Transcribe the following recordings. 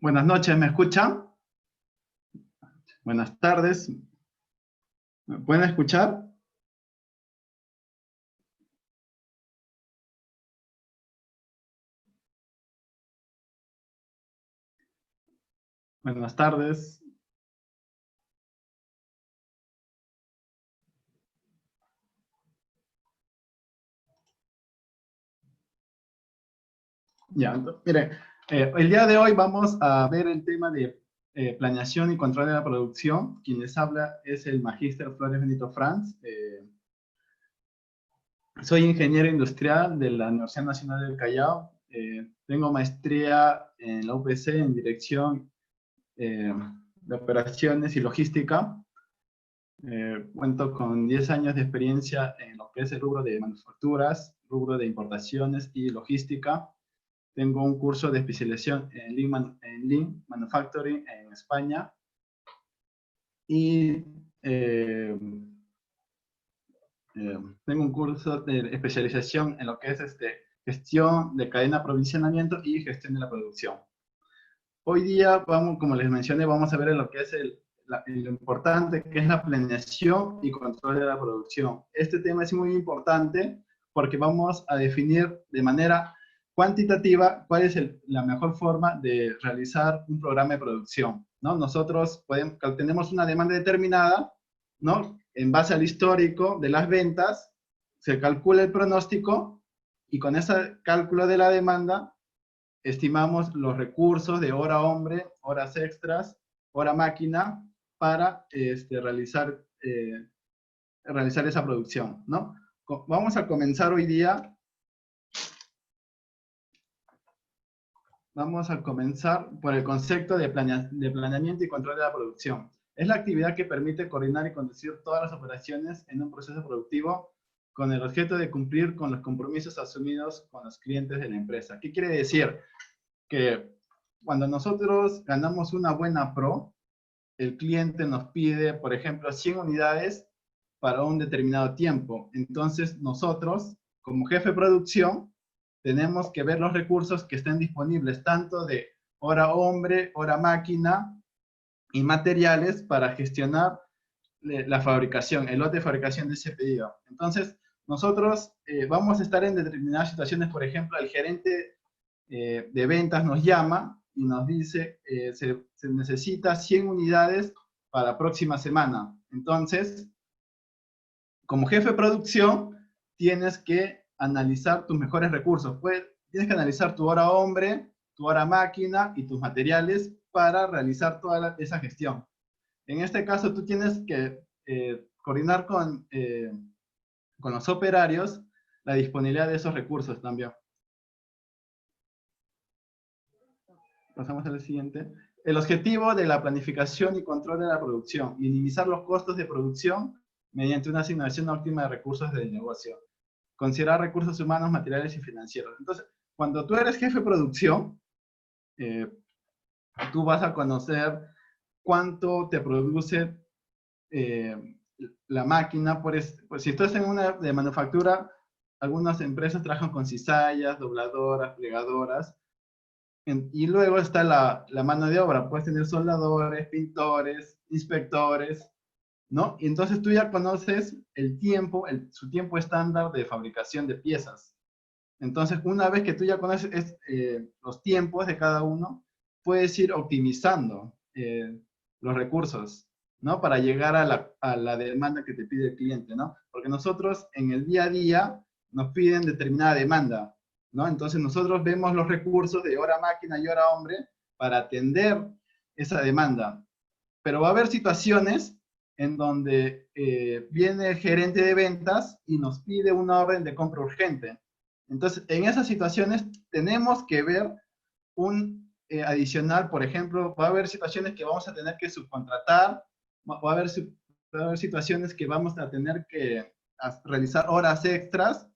Buenas noches, ¿me escuchan? Buenas tardes. ¿Me pueden escuchar? Buenas tardes. Ya, mire, el día de hoy vamos a ver el tema de planeación y control de la producción. Quien les habla es el Magíster Flores Benito Franz. Soy ingeniero industrial de la Universidad Nacional del Callao. Tengo maestría en la UPC en dirección de operaciones y logística. Cuento con 10 años de experiencia en lo que es el rubro de manufacturas, rubro de importaciones y logística. Tengo un curso de especialización en Lean Manufacturing en España. Y tengo un curso de especialización en lo que es gestión de cadena de aprovisionamiento y gestión de la producción. Hoy día, como les mencioné, vamos a ver lo que es lo importante que es la planeación y control de la producción. Este tema es muy importante porque vamos a definir de manera cuantitativa cuál es la mejor forma de realizar un programa de producción, ¿no? Nosotros tenemos una demanda determinada, ¿no? En base al histórico de las ventas, se calcula el pronóstico y con ese cálculo de la demanda estimamos los recursos de hora hombre, horas extras, hora máquina, para realizar esa producción, ¿no? Vamos a comenzar hoy día. Vamos a comenzar por el concepto de planeamiento y control de la producción. Es la actividad que permite coordinar y conducir todas las operaciones en un proceso productivo con el objeto de cumplir con los compromisos asumidos con los clientes de la empresa. ¿Qué quiere decir? Que cuando nosotros ganamos una buena pro, el cliente nos pide, por ejemplo, 100 unidades para un determinado tiempo. Entonces, nosotros, como jefe de producción, tenemos que ver los recursos que estén disponibles, tanto de hora hombre, hora máquina y materiales para gestionar la fabricación, el lote de fabricación de ese pedido. Entonces, nosotros vamos a estar en determinadas situaciones, por ejemplo, el gerente de ventas nos llama y nos dice se necesita 100 unidades para la próxima semana. Entonces, como jefe de producción, tienes que analizar tus mejores recursos. Tienes que analizar tu hora hombre, tu hora máquina y tus materiales para realizar toda esa gestión. En este caso, tú tienes que coordinar con los operarios la disponibilidad de esos recursos también. Pasamos al siguiente. El objetivo de la planificación y control de la producción: minimizar los costos de producción mediante una asignación óptima de recursos del negocio. Considerar recursos humanos, materiales y financieros. Entonces, cuando tú eres jefe de producción, tú vas a conocer cuánto te produce la máquina. Pues si estás en una de manufactura, algunas empresas trabajan con cizallas, dobladoras, plegadoras. Y luego está la mano de obra. Puedes tener soldadores, pintores, inspectores, ¿no? Y entonces tú ya conoces el tiempo, su tiempo estándar de fabricación de piezas. Entonces, una vez que tú ya conoces los tiempos de cada uno, puedes ir optimizando los recursos, ¿no? Para llegar a la demanda que te pide el cliente, ¿no? Porque nosotros en el día a día nos piden determinada demanda, ¿no? Entonces nosotros vemos los recursos de hora máquina y hora hombre para atender esa demanda. Pero va a haber situaciones en donde viene el gerente de ventas y nos pide una orden de compra urgente. Entonces, en esas situaciones tenemos que ver un adicional. Por ejemplo, va a haber situaciones que vamos a tener que subcontratar, va a haber situaciones que vamos a tener que realizar horas extras,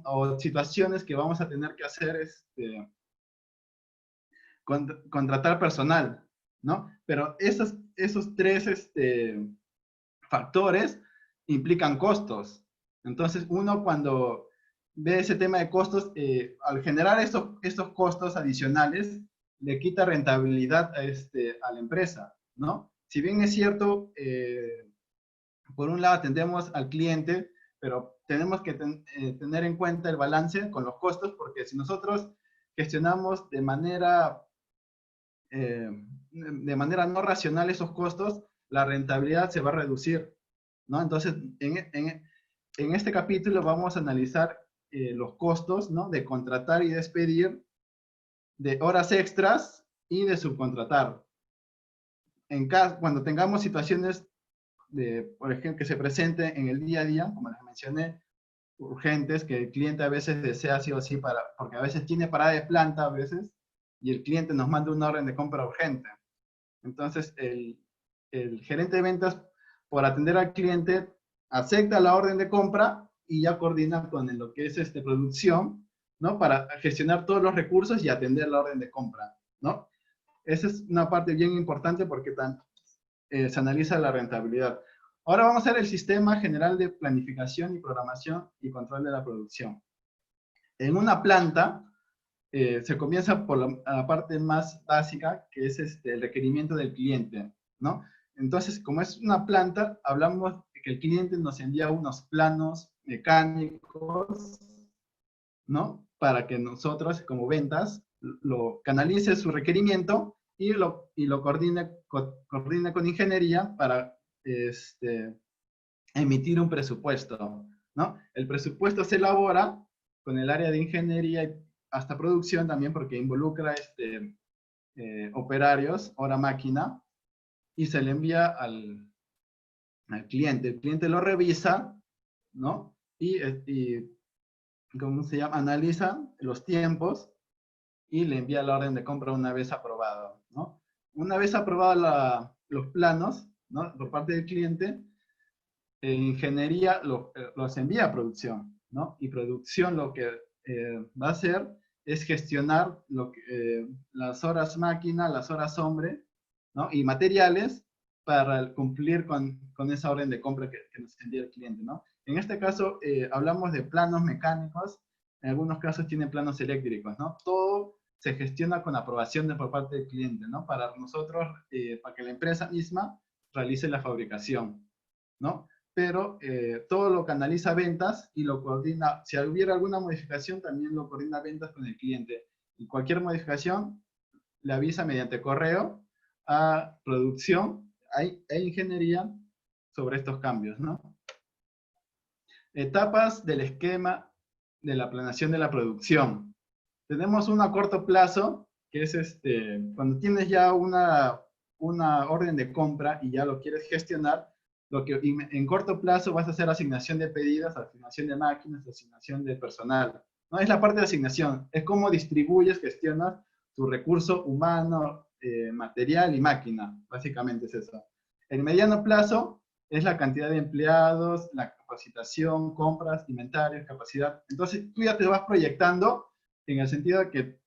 o situaciones que vamos a tener que hacer contratar personal, ¿no? Pero esos tres factores implican costos. Entonces, uno cuando ve ese tema de costos, al generar estos costos adicionales, le quita rentabilidad a la empresa, ¿no? Si bien es cierto, por un lado atendemos al cliente, pero tenemos que tener en cuenta el balance con los costos, porque si nosotros gestionamos de manera no racional esos costos, la rentabilidad se va a reducir, ¿no? Entonces, en este capítulo vamos a analizar los costos, ¿no? De contratar y despedir, de horas extras y de subcontratar. Cuando tengamos situaciones por ejemplo, que se presenten en el día a día, como les mencioné, urgentes, que el cliente a veces desea sí o sí, porque a veces tiene parada de planta a veces, y el cliente nos manda una orden de compra urgente. Entonces, el gerente de ventas, por atender al cliente, acepta la orden de compra y ya coordina con lo que es producción, ¿no? Para gestionar todos los recursos y atender la orden de compra, ¿no? Esa es una parte bien importante porque se analiza la rentabilidad. Ahora vamos a ver el sistema general de planificación y programación y control de la producción. En una planta, se comienza por la parte más básica, que es el requerimiento del cliente, ¿no? Entonces, como es una planta, hablamos de que el cliente nos envía unos planos mecánicos, ¿no? Para que nosotros, como ventas, lo canalice su requerimiento y lo coordine con ingeniería para emitir un presupuesto, ¿no? El presupuesto se elabora con el área de ingeniería y hasta producción también, porque involucra operarios, hora máquina, y se le envía al cliente. El cliente lo revisa, ¿no? Y ¿cómo se llama? Analiza los tiempos y le envía la orden de compra una vez aprobado, ¿no? Una vez aprobados los planos, ¿no? Por parte del cliente, ingeniería los envía a producción, ¿no? Y producción lo que va a hacer es gestionar las horas máquina, las horas hombre, ¿no? Y materiales para cumplir con esa orden de compra que nos envía el cliente, ¿no? En este caso, hablamos de planos mecánicos, en algunos casos tienen planos eléctricos, ¿no? Todo se gestiona con aprobación por parte del cliente, ¿no? Para nosotros, para que la empresa misma realice la fabricación, ¿no? Pero todo lo canaliza a ventas y lo coordina. Si hubiera alguna modificación, también lo coordina ventas con el cliente. Y cualquier modificación le avisa mediante correo a producción e ingeniería sobre estos cambios, ¿no? Etapas del esquema de la planeación de la producción. Tenemos uno a corto plazo, que es cuando tienes ya una orden de compra y ya lo quieres gestionar, en corto plazo vas a hacer asignación de pedidos, asignación de máquinas, asignación de personal. ¿No? Es la parte de asignación, es cómo distribuyes, gestionas tu recurso humano, material y máquina, básicamente es eso. El mediano plazo es la cantidad de empleados, la capacitación, compras, inventarios, capacidad. Entonces tú ya te vas proyectando en el sentido de que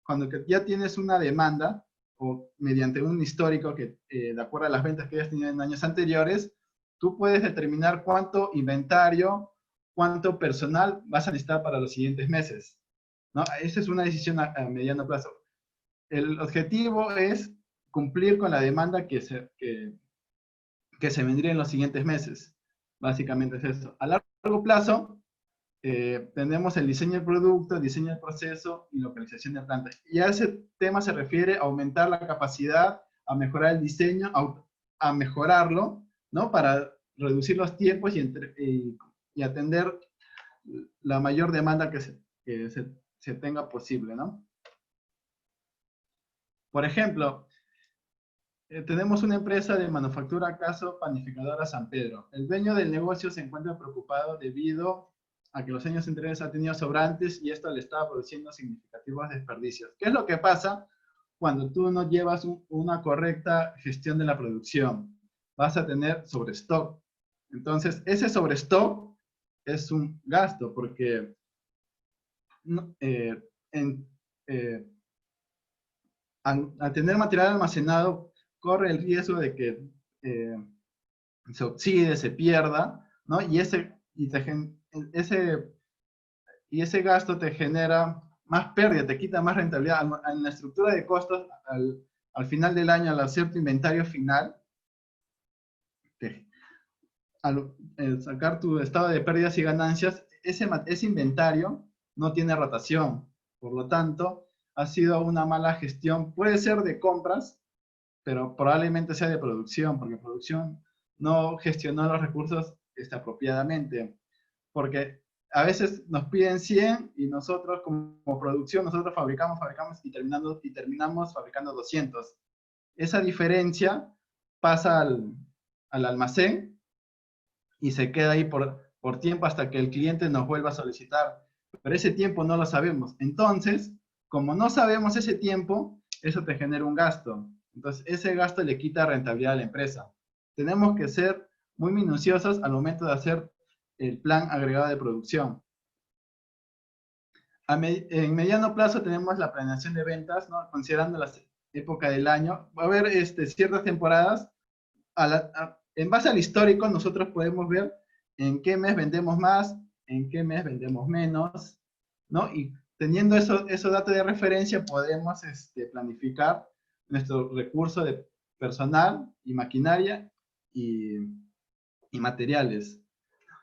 cuando ya tienes una demanda, o mediante un histórico que, de acuerdo a las ventas que hayas tenido en años anteriores, tú puedes determinar cuánto inventario, cuánto personal vas a necesitar para los siguientes meses, ¿no? Esa es una decisión a mediano plazo. El objetivo es cumplir con la demanda que se vendría en los siguientes meses. Básicamente es eso. A largo plazo, tenemos el diseño del producto, el diseño del proceso y localización de plantas. Y a ese tema se refiere a aumentar la capacidad, a mejorar el diseño, a mejorarlo, ¿no? Para reducir los tiempos y atender la mayor demanda que se tenga posible, ¿no? Por ejemplo, tenemos una empresa de manufactura caso panificadora San Pedro. El dueño del negocio se encuentra preocupado debido a que los años anteriores ha tenido sobrantes y esto le estaba produciendo significativos desperdicios. ¿Qué es lo que pasa cuando tú no llevas una correcta gestión de la producción? Vas a tener sobrestock. Entonces, ese sobrestock es un gasto porque al tener material almacenado, corre el riesgo de que se oxide, se pierda, ¿no? Y ese gasto te genera más pérdida, te quita más rentabilidad. En la estructura de costos, al final del año, al hacer tu inventario final, al sacar tu estado de pérdidas y ganancias, ese inventario no tiene rotación. Por lo tanto, ha sido una mala gestión. Puede ser de compras, pero probablemente sea de producción, porque producción no gestionó los recursos apropiadamente. Porque a veces nos piden 100 y nosotros como producción, nosotros fabricamos y terminamos fabricando 200. Esa diferencia pasa al almacén y se queda ahí por tiempo hasta que el cliente nos vuelva a solicitar. Pero ese tiempo no lo sabemos. Entonces, como no sabemos ese tiempo, eso te genera un gasto. Entonces, ese gasto le quita rentabilidad a la empresa. Tenemos que ser muy minuciosos al momento de hacer el plan agregado de producción. En mediano plazo tenemos la planeación de ventas, ¿no? Considerando la época del año. Va a haber ciertas temporadas. En base al histórico, nosotros podemos ver en qué mes vendemos más, en qué mes vendemos menos, ¿no? Y teniendo esos datos de referencia, podemos planificar nuestro recurso de personal y maquinaria y materiales.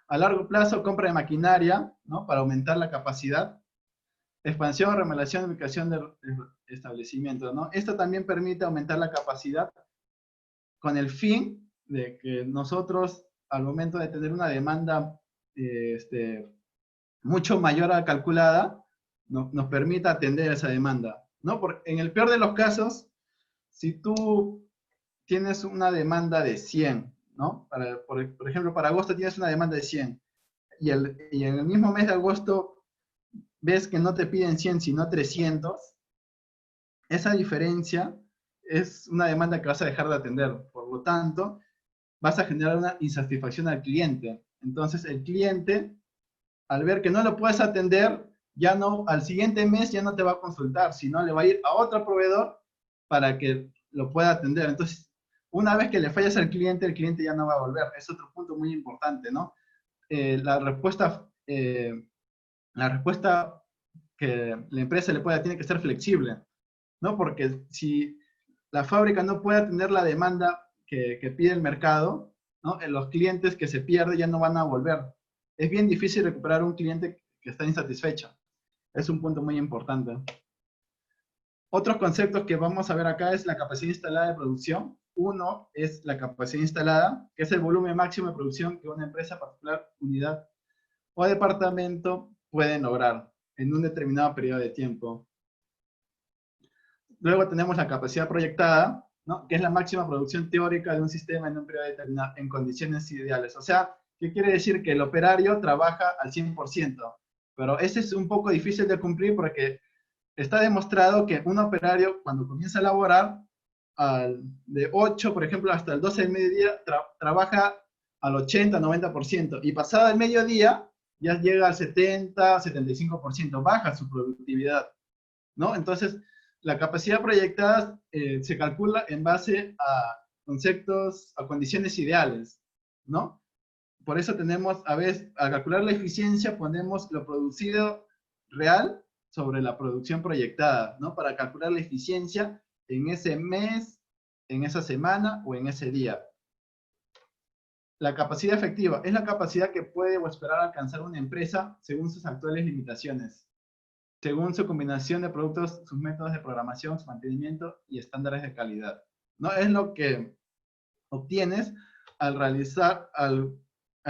A largo plazo, compra de maquinaria, ¿no? Para aumentar la capacidad. Expansión, remodelación, ubicación de establecimiento, ¿no? Esto también permite aumentar la capacidad con el fin de que nosotros, al momento de tener una demanda mucho mayor a la calculada, nos permita atender esa demanda, ¿no? En el peor de los casos, si tú tienes una demanda de 100, ¿no? Por ejemplo, para agosto tienes una demanda de 100, y en el mismo mes de agosto ves que no te piden 100, sino 300, esa diferencia es una demanda que vas a dejar de atender. Por lo tanto, vas a generar una insatisfacción al cliente. Entonces, el cliente, al ver que no lo puedes atender, ya no, al siguiente mes ya no te va a consultar, sino le va a ir a otro proveedor para que lo pueda atender. Entonces, una vez que le fallas al cliente, el cliente ya no va a volver. Es otro punto muy importante, ¿no? La respuesta que la empresa le pueda tiene que ser flexible, ¿no? Porque si la fábrica no puede atender la demanda que pide el mercado, ¿no? Los clientes que se pierden ya no van a volver. Es bien difícil recuperar un cliente que está insatisfecho. Es un punto muy importante. Otros conceptos que vamos a ver acá es la capacidad instalada de producción. Uno es la capacidad instalada, que es el volumen máximo de producción que una empresa particular, unidad o departamento pueden lograr en un determinado periodo de tiempo. Luego tenemos la capacidad proyectada, ¿no? Que es la máxima producción teórica de un sistema en un periodo determinado, en condiciones ideales. O sea, ¿qué quiere decir? Que el operario trabaja al 100%, pero ese es un poco difícil de cumplir porque está demostrado que un operario, cuando comienza a laborar, de 8, por ejemplo, hasta el 12 del mediodía, trabaja al 80-90%, y pasado el mediodía, ya llega al 70-75%, baja su productividad, ¿no? Entonces, la capacidad proyectada se calcula en base a conceptos, a condiciones ideales, ¿no? Por eso tenemos, a veces, al calcular la eficiencia, ponemos lo producido real sobre la producción proyectada, ¿no? Para calcular la eficiencia en ese mes, en esa semana o en ese día. La capacidad efectiva es la capacidad que puede o esperar alcanzar una empresa según sus actuales limitaciones, según su combinación de productos, sus métodos de programación, su mantenimiento y estándares de calidad, ¿no? Es lo que obtienes al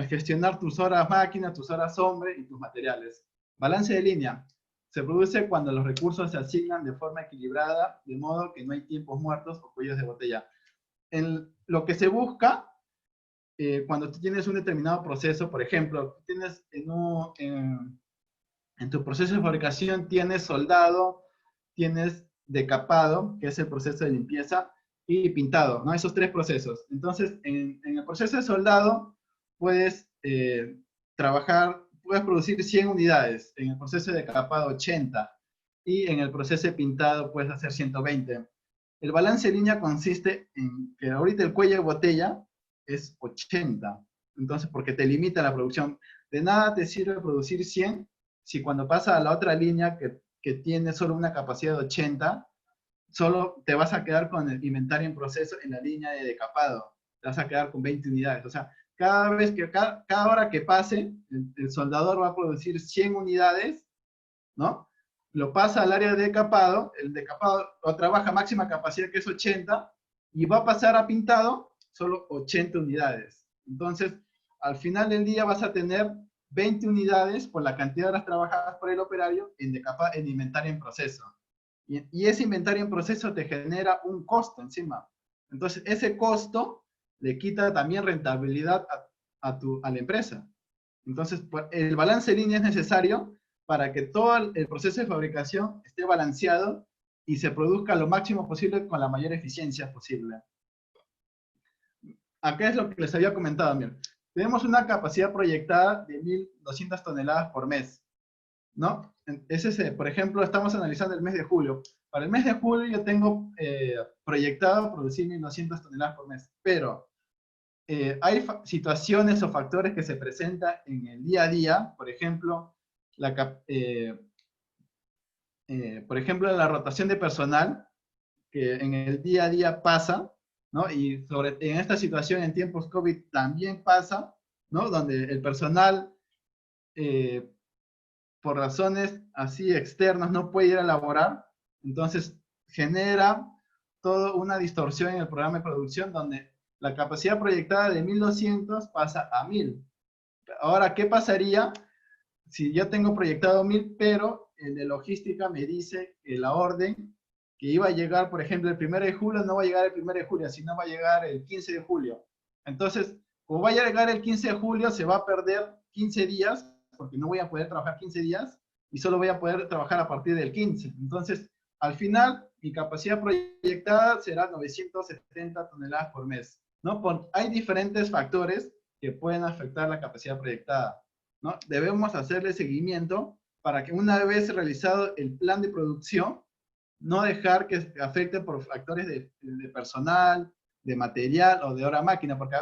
gestionar tus horas máquina, tus horas hombre y tus materiales. Balance de línea. Se produce cuando los recursos se asignan de forma equilibrada, de modo que no hay tiempos muertos o cuellos de botella. Lo que se busca cuando tú tienes un determinado proceso, por ejemplo, tú tienes en tu proceso de fabricación tienes soldado, tienes decapado, que es el proceso de limpieza, y pintado, ¿no? Esos tres procesos. Entonces, en el proceso de soldado puedes puedes producir 100 unidades, en el proceso de decapado 80, y en el proceso de pintado puedes hacer 120. El balance de línea consiste en que ahorita el cuello de botella es 80, entonces porque te limita la producción. De nada te sirve producir 100 si cuando pasa a la otra línea que que tiene solo una capacidad de 80, solo te vas a quedar con el inventario en proceso en la línea de decapado. Te vas a quedar con 20 unidades. O sea, cada hora que pase, el soldador va a producir 100 unidades, ¿no? Lo pasa al área de decapado, el decapado lo trabaja máxima capacidad que es 80, y va a pasar a pintado solo 80 unidades. Entonces, al final del día vas a tener 20 unidades por la cantidad de horas trabajadas por el operario en inventario en proceso. Y ese inventario en proceso te genera un costo encima. Entonces, ese costo le quita también rentabilidad a la empresa. Entonces, el balance de línea es necesario para que todo el proceso de fabricación esté balanceado y se produzca lo máximo posible con la mayor eficiencia posible. Acá es lo que les había comentado, miren. Tenemos una capacidad proyectada de 1.200 toneladas por mes, ¿no? Por ejemplo, estamos analizando el mes de julio. Para el mes de julio yo tengo proyectado producir 1.200 toneladas por mes, pero hay situaciones o factores que se presentan en el día a día, por ejemplo, la rotación de personal, que en el día a día pasa, ¿no? Y en esta situación en tiempos COVID también pasa, ¿no? Donde el personal, por razones así externas, no puede ir a laborar, entonces genera toda una distorsión en el programa de producción donde la capacidad proyectada de 1.200 pasa a 1.000. Ahora, ¿qué pasaría si yo tengo proyectado 1.000, pero el de logística me dice que la orden que iba a llegar, por ejemplo, el 1 de julio, no va a llegar el 1 de julio, sino va a llegar el 15 de julio? Entonces, como vaya a llegar el 15 de julio, se va a perder 15 días, porque no voy a poder trabajar 15 días, y solo voy a poder trabajar a partir del 15. Entonces, al final, mi capacidad proyectada será 970 toneladas por mes, ¿no? Hay diferentes factores que pueden afectar la capacidad proyectada, ¿no? Debemos hacerle seguimiento para que una vez realizado el plan de producción, no dejar que afecte por factores de personal, de material o de hora máquina, porque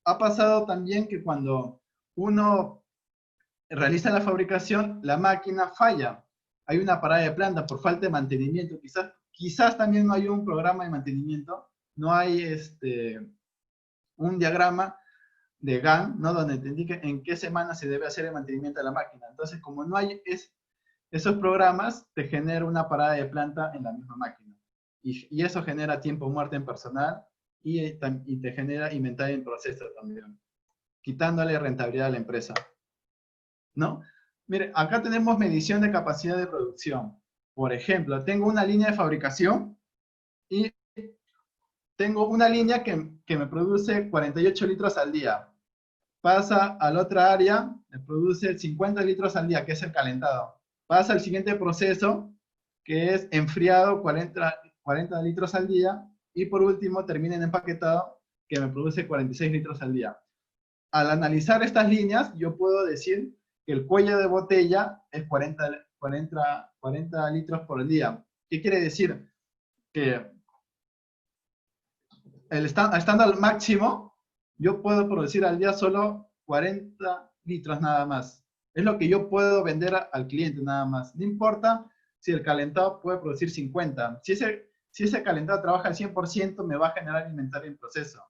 ha pasado también que cuando uno realiza la fabricación, la máquina falla. Hay una parada de planta por falta de mantenimiento. Quizás también no hay un programa de mantenimiento, no hay un diagrama de GAN, ¿no? Donde te indique en qué semana se debe hacer el mantenimiento de la máquina. Entonces, como no hay esos programas, te genera una parada de planta en la misma máquina. Y eso genera tiempo muerto en personal y te genera inventario en proceso también, quitándole rentabilidad a la empresa, ¿no? Mire, acá tenemos medición de capacidad de producción. Por ejemplo, tengo una línea de fabricación y tengo una línea que me produce 48 litros al día. Pasa a la otra área, me produce 50 litros al día, que es el calentado. Pasa al siguiente proceso, que es enfriado, 40 litros al día. Y por último, termina en empaquetado, que me produce 46 litros al día. Al analizar estas líneas, yo puedo decir que el cuello de botella es 40 litros por día. ¿Qué quiere decir? Que estando al máximo, yo puedo producir al día solo 40 litros nada más. Es lo que yo puedo vender al cliente nada más. No importa si el calentado puede producir 50. Si ese calentado trabaja al 100%, me va a generar inventario en proceso.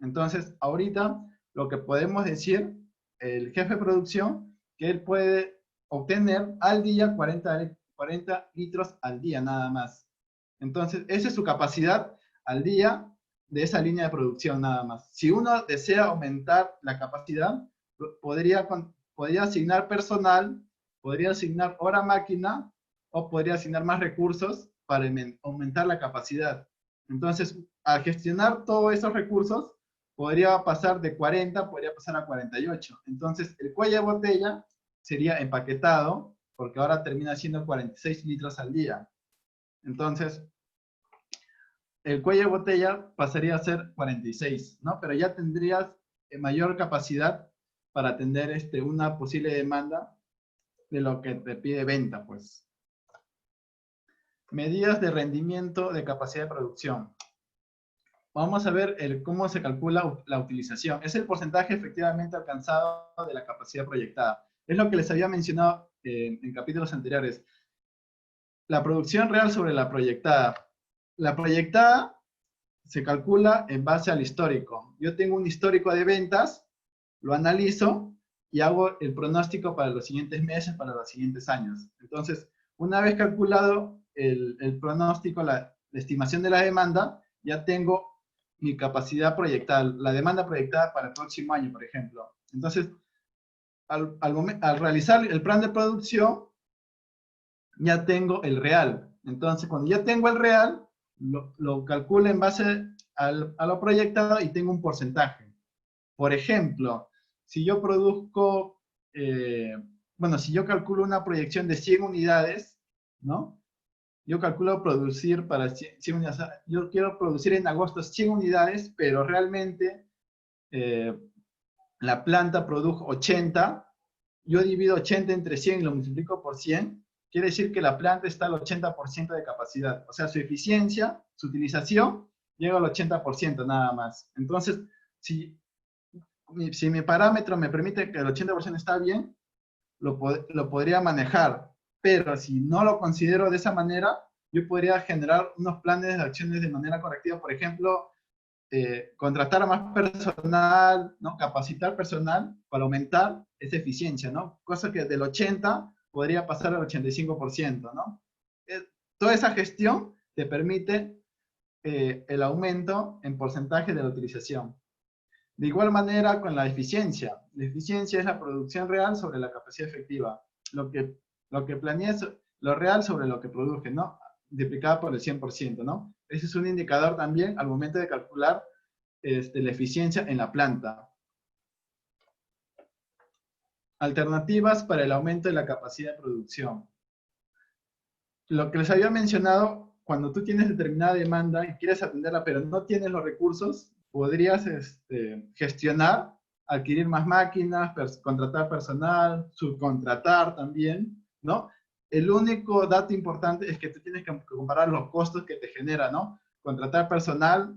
Entonces, ahorita, lo que podemos decir, el jefe de producción, que él puede obtener al día 40 litros al día nada más. Entonces, esa es su capacidad al día de esa línea de producción nada más. Si uno desea aumentar la capacidad, podría asignar personal, podría asignar hora máquina, o podría asignar más recursos para aumentar la capacidad. Entonces, al gestionar todos esos recursos, podría pasar de 40, podría pasar a 48. Entonces, el cuello de botella sería empaquetado, porque ahora termina siendo 46 litros al día. Entonces, el cuello de botella pasaría a ser 46, ¿no? Pero ya tendrías mayor capacidad para atender una posible demanda de lo que te pide venta, pues. Medidas de rendimiento de capacidad de producción. Vamos a ver cómo se calcula la utilización. Es el porcentaje efectivamente alcanzado de la capacidad proyectada. Es lo que les había mencionado en capítulos anteriores. La producción real sobre la proyectada. La proyectada se calcula en base al histórico. Yo tengo un histórico de ventas, lo analizo y hago el pronóstico para los siguientes meses, para los siguientes años. Entonces, una vez calculado el pronóstico, la estimación de la demanda, ya tengo mi capacidad proyectada, la demanda proyectada para el próximo año, por ejemplo. Entonces, al realizar el plan de producción, ya tengo el real. Entonces, cuando ya tengo el real, lo calculo en base a lo proyectado y tengo un porcentaje. Por ejemplo, si yo produzco, bueno, si yo calculo una proyección de 100 unidades, ¿no? Yo calculo producir para 100 unidades. Yo quiero producir en agosto 100 unidades, pero realmente la planta produjo 80. Yo divido 80 entre 100 y lo multiplico por 100. Quiere decir que la planta está al 80% de capacidad. O sea, su eficiencia, su utilización, llega al 80% nada más. Entonces, si mi parámetro me permite que el 80% está bien, lo podría manejar. Pero si no lo considero de esa manera, yo podría generar unos planes de acciones de manera correctiva. Por ejemplo, contratar a más personal, ¿no? Capacitar personal para aumentar esa eficiencia, ¿no? Cosa que del 80 podría pasar al 85%, ¿no? Toda esa gestión te permite el aumento en porcentaje de la utilización. De igual manera con la eficiencia. La eficiencia es la producción real sobre la capacidad efectiva. Lo que planeé es lo real sobre lo que produje, ¿no? Multiplicado por el 100%, ¿no? Ese es un indicador también al momento de calcular la eficiencia en la planta. Alternativas para el aumento de la capacidad de producción. Lo que les había mencionado, cuando tú tienes determinada demanda y quieres atenderla, pero no tienes los recursos, podrías gestionar, adquirir más máquinas, contratar personal, subcontratar también, ¿no? El único dato importante es que tú tienes que comparar los costos que te genera, ¿no? Contratar personal,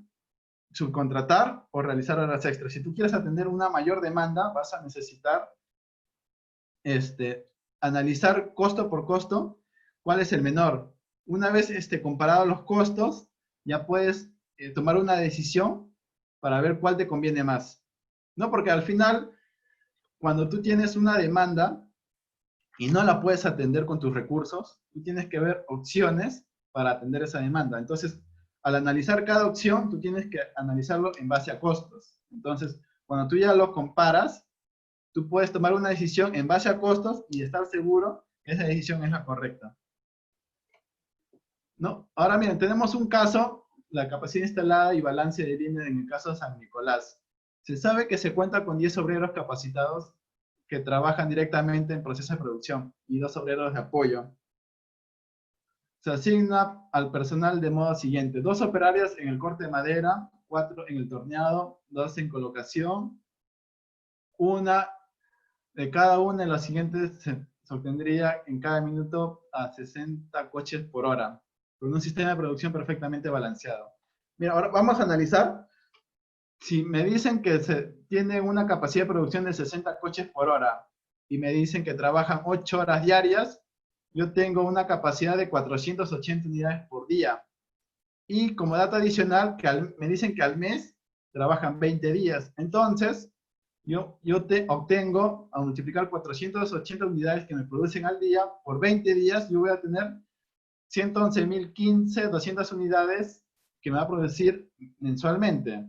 subcontratar o realizar horas extras. Si tú quieres atender una mayor demanda, vas a necesitar analizar costo por costo cuál es el menor. Una vez comparado los costos, ya puedes tomar una decisión para ver cuál te conviene más. ¿No? Porque al final, cuando tú tienes una demanda y no la puedes atender con tus recursos, tú tienes que ver opciones para atender esa demanda. Entonces, al analizar cada opción, tú tienes que analizarlo en base a costos. Entonces, cuando tú ya lo comparas, tú puedes tomar una decisión en base a costos y estar seguro que esa decisión es la correcta. ¿No? Ahora miren, tenemos un caso, la capacidad instalada y balance de línea en el caso de San Nicolás. Se sabe que se cuenta con 10 obreros capacitados que trabajan directamente en proceso de producción y 2 obreros de apoyo. Se asigna al personal de modo siguiente: 2 operarios en el corte de madera, 4 en el torneado, 2 en colocación, una de cada una de las siguientes se obtendría en cada minuto a 60 coches por hora, con un sistema de producción perfectamente balanceado. Mira, ahora vamos a analizar. Si me dicen que se tiene una capacidad de producción de 60 coches por hora y me dicen que trabajan 8 horas diarias, yo tengo una capacidad de 480 unidades por día. Y como dato adicional, me dicen que al mes trabajan 20 días. Entonces, yo obtengo, a multiplicar 480 unidades que me producen al día, por 20 días, yo voy a tener 111.015, 200 unidades que me va a producir mensualmente.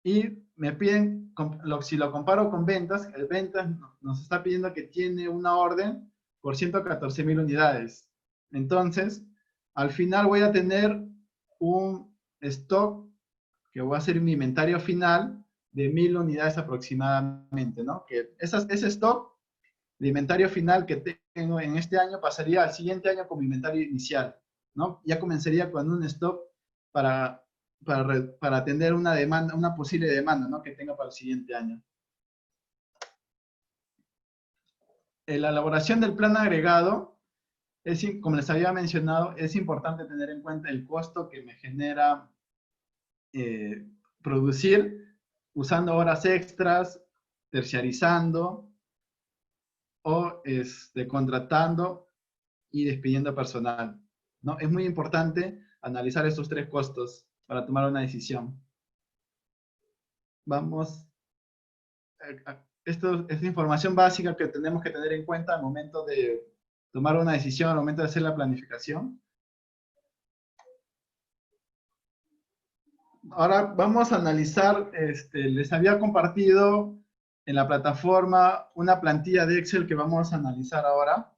Y me piden, si lo comparo con ventas, el ventas nos está pidiendo que tiene una orden por 114.000 unidades. Entonces, al final voy a tener un stock que voy a hacer mi inventario final de 1.000 unidades aproximadamente, ¿no? Que ese stock de inventario final que tengo en este año pasaría al siguiente año como inventario inicial, ¿no? Ya comenzaría con un stock para atender una demanda, una posible demanda, ¿no? Que tenga para el siguiente año. En la elaboración del plan agregado, como les había mencionado, es importante tener en cuenta el costo que me genera producir usando horas extras, terciarizando o contratando y despidiendo personal, ¿no? Es muy importante analizar estos tres costos para tomar una decisión. Vamos, esto es información básica que tenemos que tener en cuenta al momento de tomar una decisión, al momento de hacer la planificación. Ahora vamos a analizar, les había compartido en la plataforma una plantilla de Excel que vamos a analizar ahora.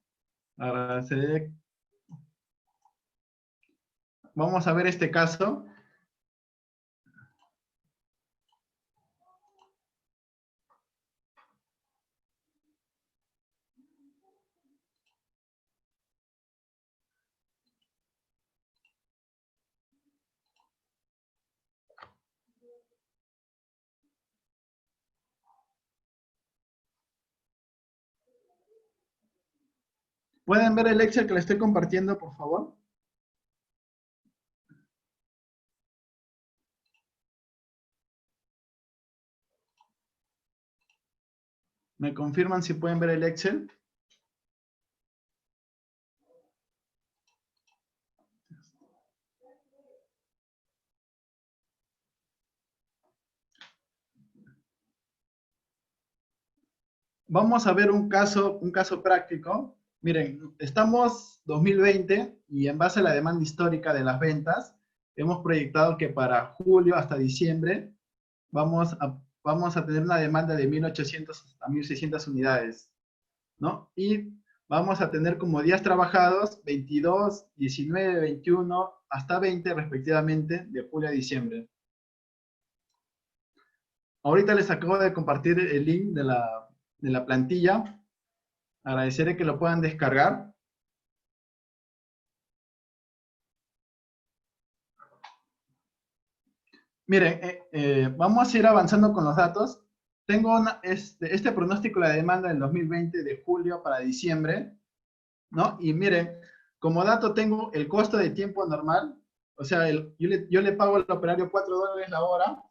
Vamos a ver este caso. ¿Pueden ver el Excel que les estoy compartiendo, por favor? ¿Me confirman si pueden ver el Excel? Vamos a ver un caso práctico. Miren, estamos 2020 y en base a la demanda histórica de las ventas, hemos proyectado que para julio hasta diciembre vamos a tener una demanda de 1.800 a 1.600 unidades, ¿no? Y vamos a tener como días trabajados 22, 19, 21, hasta 20 respectivamente de julio a diciembre. Ahorita les acabo de compartir el link de la plantilla. Agradeceré que lo puedan descargar. Miren, vamos a ir avanzando con los datos. Tengo este pronóstico de la demanda del 2020 de julio para diciembre, ¿no? Y miren, como dato tengo el costo de tiempo normal, o sea, yo le pago al operario $4 la hora,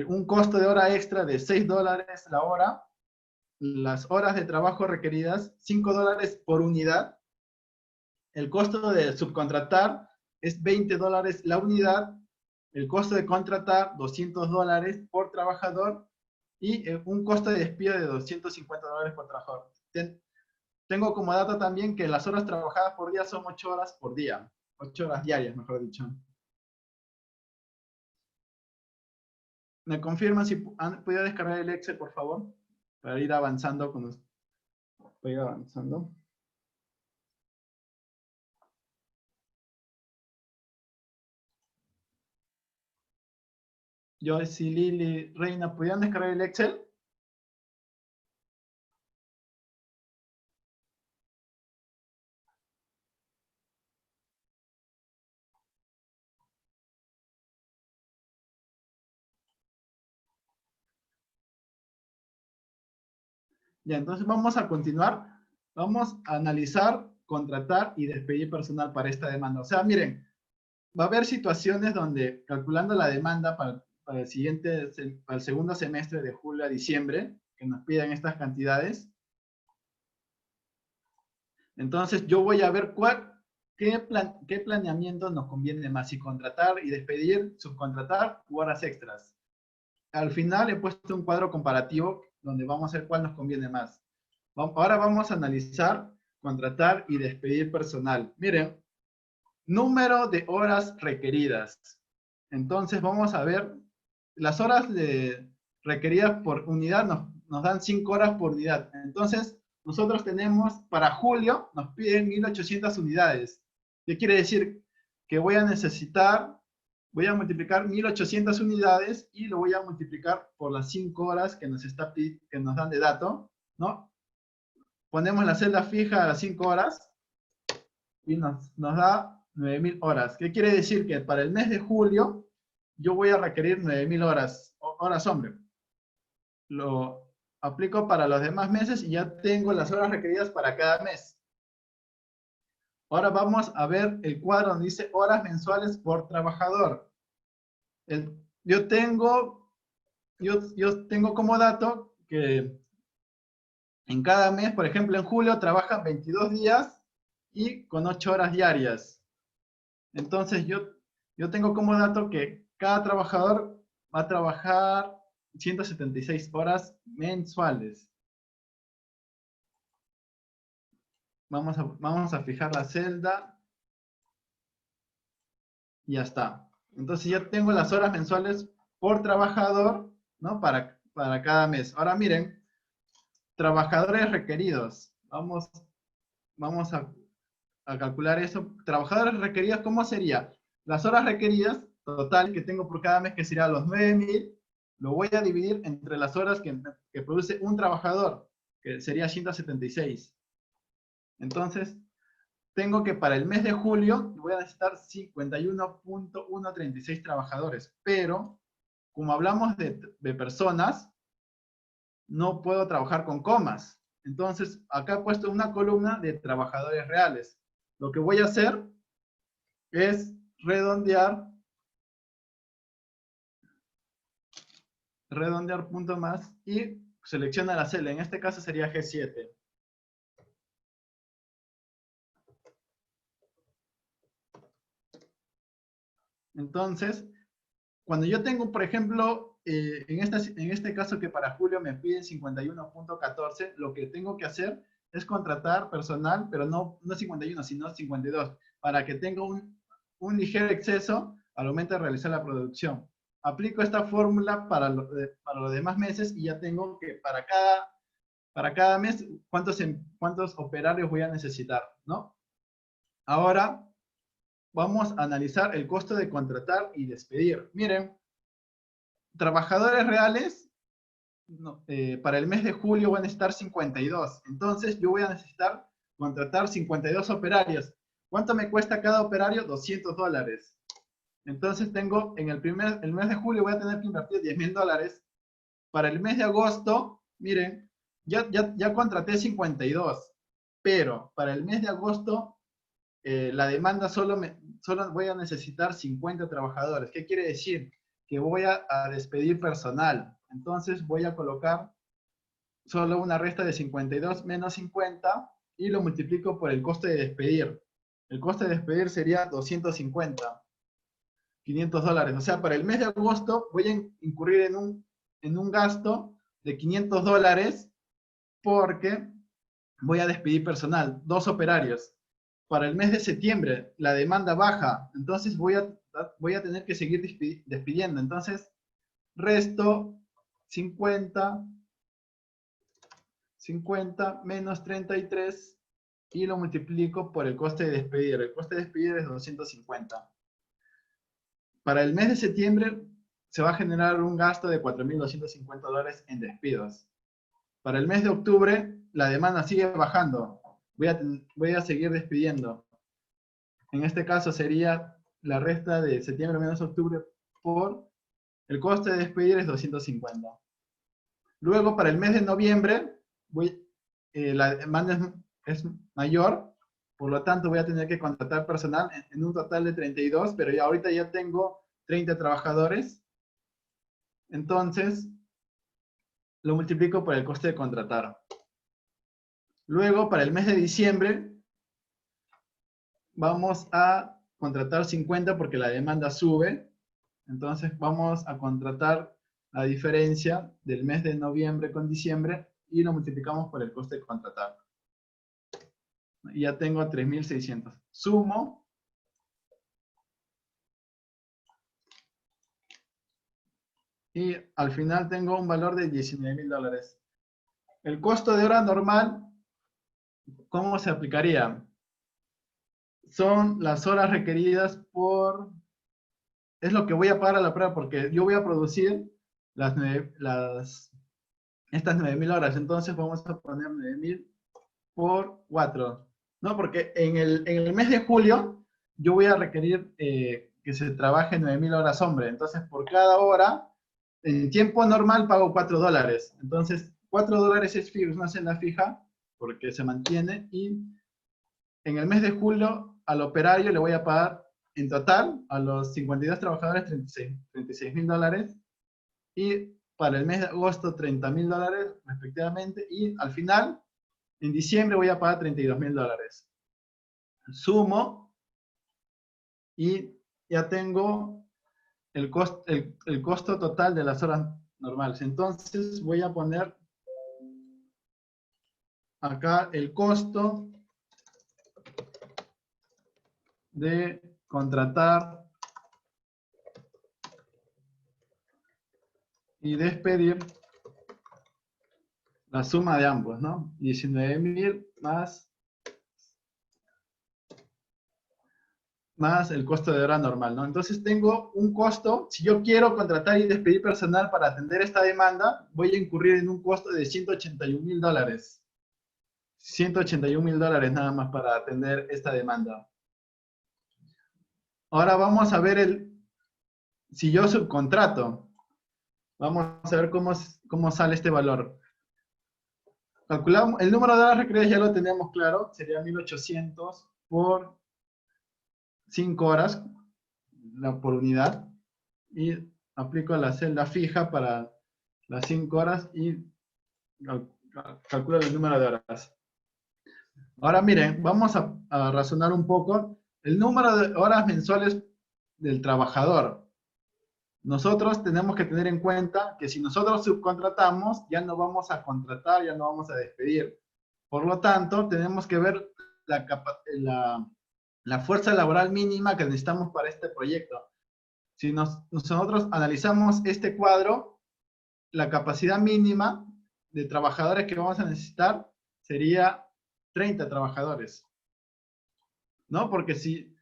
un costo de hora extra de $6 la hora, las horas de trabajo requeridas, $5 por unidad, el costo de subcontratar es $20 la unidad, el costo de contratar $200 por trabajador y un costo de despido de $250 por trabajador. Tengo como dato también que las horas trabajadas por día son 8 horas por día, 8 horas diarias, mejor dicho. ¿Me confirman si han podido descargar el Excel, por favor? Para ir avanzando con los... Voy avanzando. Joyce, Lili, Reina, ¿pudieron descargar el Excel? Ya, entonces vamos a continuar. Vamos a analizar, contratar y despedir personal para esta demanda. O sea, miren, va a haber situaciones donde, calculando la demanda para para el segundo semestre de julio a diciembre, que nos pidan estas cantidades, entonces yo voy a ver qué planeamiento nos conviene más, si contratar y despedir, subcontratar u horas extras. Al final he puesto un cuadro comparativo donde vamos a ver cuál nos conviene más. Ahora vamos a analizar, contratar y despedir personal. Miren, número de horas requeridas. Entonces vamos a ver, las horas requeridas por unidad nos dan 5 horas por unidad. Entonces nosotros tenemos, para julio, nos piden 1.800 unidades. ¿Qué quiere decir? Que voy a multiplicar 1.800 unidades y lo voy a multiplicar por las 5 horas que nos dan de dato, ¿no? Ponemos la celda fija a las 5 horas y nos da 9.000 horas. ¿Qué quiere decir? Que para el mes de julio yo voy a requerir 9.000 horas hombre. Lo aplico para los demás meses y ya tengo las horas requeridas para cada mes. Ahora vamos a ver el cuadro donde dice horas mensuales por trabajador. Yo tengo como dato que en cada mes, por ejemplo, en julio trabajan 22 días y con 8 horas diarias. Entonces yo tengo como dato que cada trabajador va a trabajar 176 horas mensuales. Vamos a fijar la celda y ya está. Entonces ya tengo las horas mensuales por trabajador, ¿no? Para cada mes. Ahora miren, trabajadores requeridos. Vamos a calcular eso. Trabajadores requeridos, ¿cómo sería? Las horas requeridas total que tengo por cada mes, que sería los 9.000, lo voy a dividir entre las horas que produce un trabajador, que sería 176. Entonces, tengo que para el mes de julio voy a necesitar 51.136 trabajadores, pero como hablamos de personas, no puedo trabajar con comas. Entonces, acá he puesto una columna de trabajadores reales. Lo que voy a hacer es redondear punto más y selecciona la celda. En este caso sería G7. Entonces, cuando yo tengo, por ejemplo, en este caso que para julio me piden 51.14, lo que tengo que hacer es contratar personal, pero no 51, sino 52, para que tenga un ligero exceso al momento de realizar la producción. Aplico esta fórmula para los demás meses y ya tengo que para cada mes cuántos operarios voy a necesitar, ¿no? Ahora vamos a analizar el costo de contratar y despedir. Miren, trabajadores reales, no, para el mes de julio van a estar 52. Entonces yo voy a necesitar contratar 52 operarios. ¿Cuánto me cuesta cada operario? $200. Entonces tengo, el mes de julio voy a tener que invertir $10.000. Para el mes de agosto, miren, ya contraté 52, pero para el mes de agosto la demanda solo voy a necesitar 50 trabajadores. ¿Qué quiere decir? Que voy a despedir personal. Entonces voy a colocar solo una resta de 52 menos 50 y lo multiplico por el coste de despedir. El coste de despedir sería 250. $500. O sea, para el mes de agosto voy a incurrir en un gasto de $500 porque voy a despedir personal, 2 operarios. Para el mes de septiembre la demanda baja, entonces voy a tener que seguir despidiendo. Entonces, resto 50 menos 33 y lo multiplico por el coste de despedir. El coste de despedir es 250. Para el mes de septiembre se va a generar un gasto de $4.250 en despidos. Para el mes de octubre la demanda sigue bajando. Voy a seguir despidiendo. En este caso sería la resta de septiembre menos octubre por el coste de despedir es 250. Luego para el mes de noviembre la demanda es mayor, por lo tanto voy a tener que contratar personal en un total de 32, pero ahorita ya tengo 30 trabajadores. Entonces lo multiplico por el coste de contratar. Luego para el mes de diciembre vamos a contratar 50 porque la demanda sube. Entonces vamos a contratar la diferencia del mes de noviembre con diciembre y lo multiplicamos por el coste de contratar. Y ya tengo 3.600. Sumo. Y al final tengo un valor de $19.000. El costo de hora normal, ¿cómo se aplicaría? Son las horas requeridas por... Es lo que voy a pagar a la prueba porque yo voy a producir estas 9.000 horas. Entonces vamos a poner 9.000 por 4. ¿No? Porque en el mes de julio yo voy a requerir que se trabaje 9.000 horas hombre. Entonces por cada hora, en tiempo normal pago $4. Entonces $4 es fijo, es una celda fija porque se mantiene. Y en el mes de julio al operario le voy a pagar en total a los 52 trabajadores $36.000 y para el mes de agosto $30.000 respectivamente y al final en diciembre voy a pagar $32.000. sumo y ya tengo el costo total de las horas normales. Entonces voy a poner acá el costo de contratar y despedir la suma de ambos, ¿no? 19.000 más el costo de hora normal, ¿no? Entonces tengo un costo, si yo quiero contratar y despedir personal para atender esta demanda, voy a incurrir en un costo de $181.000. $181.000 nada más para atender esta demanda. Ahora vamos a ver si yo subcontrato. Vamos a ver cómo sale este valor. Calculamos, el número de horas requeridas ya lo teníamos claro, sería 1.800 por 5 horas por unidad. Y aplico la celda fija para las 5 horas y calculo el número de horas. Ahora miren, vamos a razonar un poco el número de horas mensuales del trabajador. Nosotros tenemos que tener en cuenta que si nosotros subcontratamos, ya no vamos a contratar, ya no vamos a despedir. Por lo tanto, tenemos que ver la fuerza laboral mínima que necesitamos para este proyecto. Si nosotros analizamos este cuadro, la capacidad mínima de trabajadores que vamos a necesitar sería 30 trabajadores. ¿No? Porque si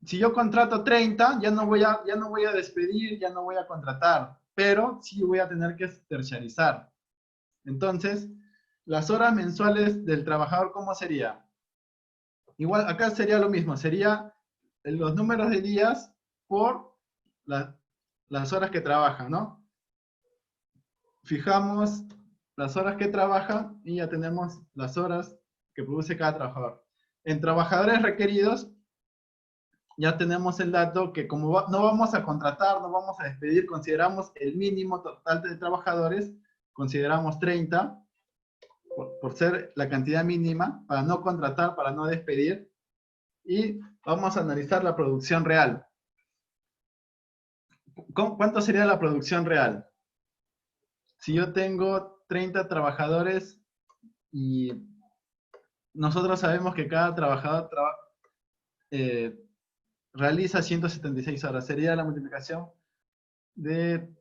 yo contrato 30, ya no voy a despedir, ya no voy a contratar, pero sí voy a tener que terciarizar. Entonces, las horas mensuales del trabajador, ¿cómo sería? Igual, acá sería lo mismo, sería los números de días por las horas que trabajan, ¿no? Fijamos las horas que trabajan y ya tenemos las horas que produce cada trabajador. En trabajadores requeridos, ya tenemos el dato que como no vamos a contratar, no vamos a despedir, consideramos el mínimo total de trabajadores, consideramos 30, por ser la cantidad mínima, para no contratar, para no despedir, y vamos a analizar la producción real. ¿Cuánto sería la producción real? Si yo tengo 30 trabajadores y nosotros sabemos que cada trabajador realiza 176 horas, sería la multiplicación de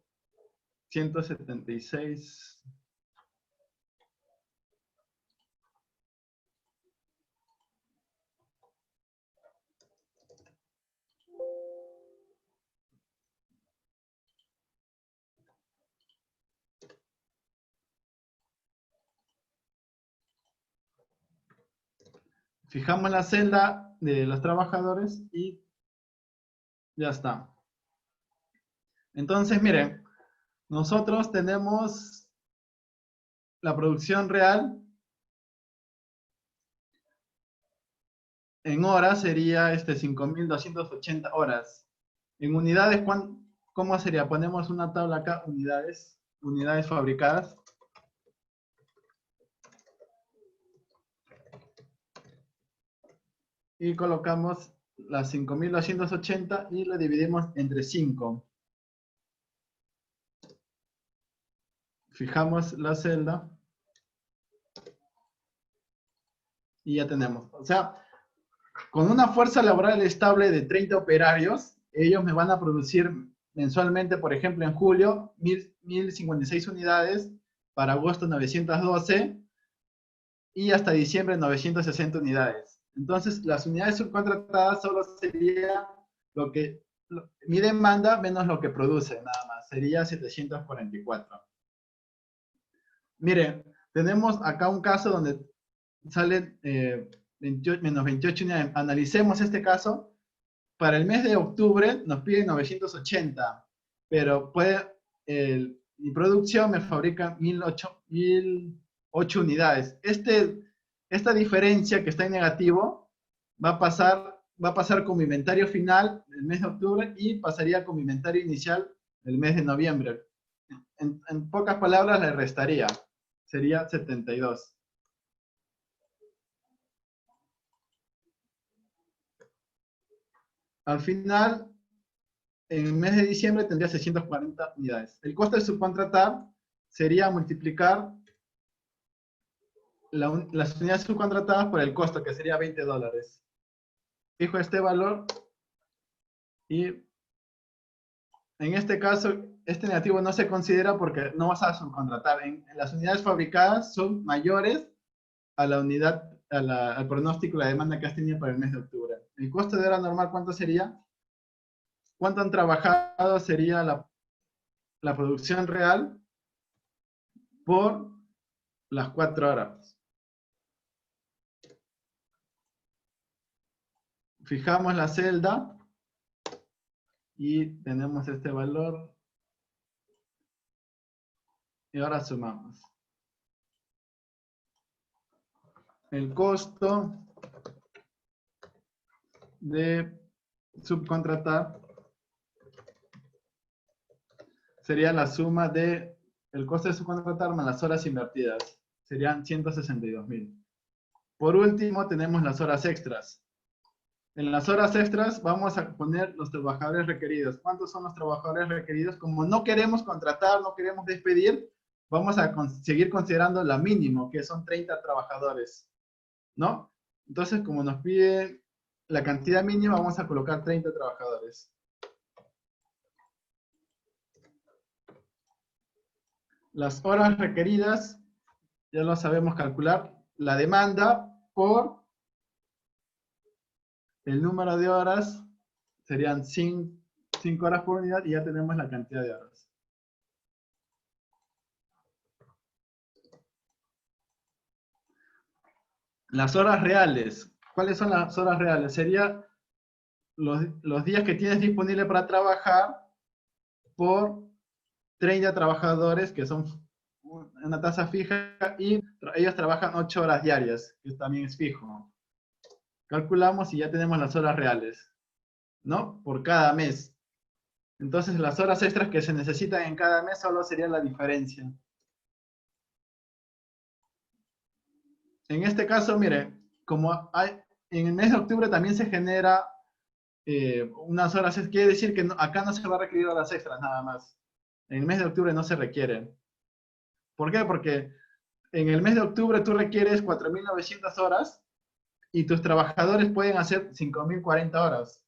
176. Fijamos la celda de los trabajadores y ya está. Entonces, miren, nosotros tenemos la producción real en horas, sería 5.280 horas. En unidades, ¿cómo sería? Ponemos una tabla acá, unidades fabricadas. Y colocamos las 5.280 y la dividimos entre 5. Fijamos la celda. Y ya tenemos. O sea, con una fuerza laboral estable de 30 operarios, ellos me van a producir mensualmente, por ejemplo, en julio, 1.056 unidades, para agosto 912 y hasta diciembre 960 unidades. Entonces, las unidades subcontratadas solo sería mi demanda menos lo que produce, nada más. Sería 744. Miren, tenemos acá un caso donde salen menos 28 unidades. Analicemos este caso. Para el mes de octubre nos piden 980, pero mi producción me fabrica 1.008 unidades. Esta diferencia que está en negativo va a pasar con mi inventario final del mes de octubre y pasaría con mi inventario inicial del mes de noviembre. En pocas palabras le restaría. Sería 72. Al final, en el mes de diciembre tendría 640 unidades. El costo de subcontratar sería multiplicar las unidades subcontratadas por el costo, que sería $20. Fijo este valor y en este caso, este negativo no se considera porque no vas a subcontratar. Las unidades fabricadas son mayores a la unidad, al pronóstico, la demanda que has tenido para el mes de octubre. El costo de hora normal, ¿cuánto sería? ¿Cuánto han trabajado? Sería la producción real por las 4 horas. Fijamos la celda y tenemos este valor. Y ahora sumamos. El costo de subcontratar sería la suma de el costo de subcontratar más las horas invertidas. Serían 162.000. Por último, tenemos las horas extras. En las horas extras vamos a poner los trabajadores requeridos. ¿Cuántos son los trabajadores requeridos? Como no queremos contratar, no queremos despedir, vamos a seguir considerando la mínimo, que son 30 trabajadores, ¿no? Entonces, como nos pide la cantidad mínima, vamos a colocar 30 trabajadores. Las horas requeridas, ya lo sabemos calcular, la demanda por el número de horas, serían 5 horas por unidad y ya tenemos la cantidad de horas. Las horas reales. ¿Cuáles son las horas reales? Sería los días que tienes disponible para trabajar por 30 trabajadores, que son una tasa fija, y ellos trabajan 8 horas diarias, que también es fijo. Calculamos y ya tenemos las horas reales, ¿no? Por cada mes. Entonces las horas extras que se necesitan en cada mes solo sería la diferencia. En este caso, mire, como en el mes de octubre también se genera unas horas, quiere decir que acá no se va a requerir horas extras nada más. En el mes de octubre no se requieren. ¿Por qué? Porque en el mes de octubre tú requieres 4.900 horas y tus trabajadores pueden hacer 5.040 horas.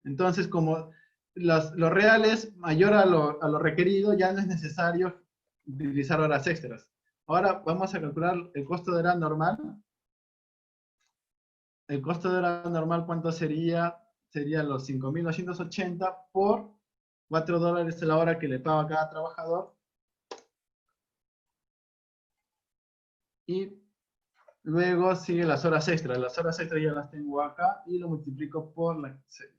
Entonces, como lo real es mayor a lo requerido, ya no es necesario utilizar horas extras. Ahora vamos a calcular el costo de hora normal. El costo de hora normal, ¿cuánto sería? Sería los 5.280 por $4 la hora que le paga a cada trabajador. Y luego sigue las horas extras. Las horas extras ya las tengo acá y lo multiplico por las 6.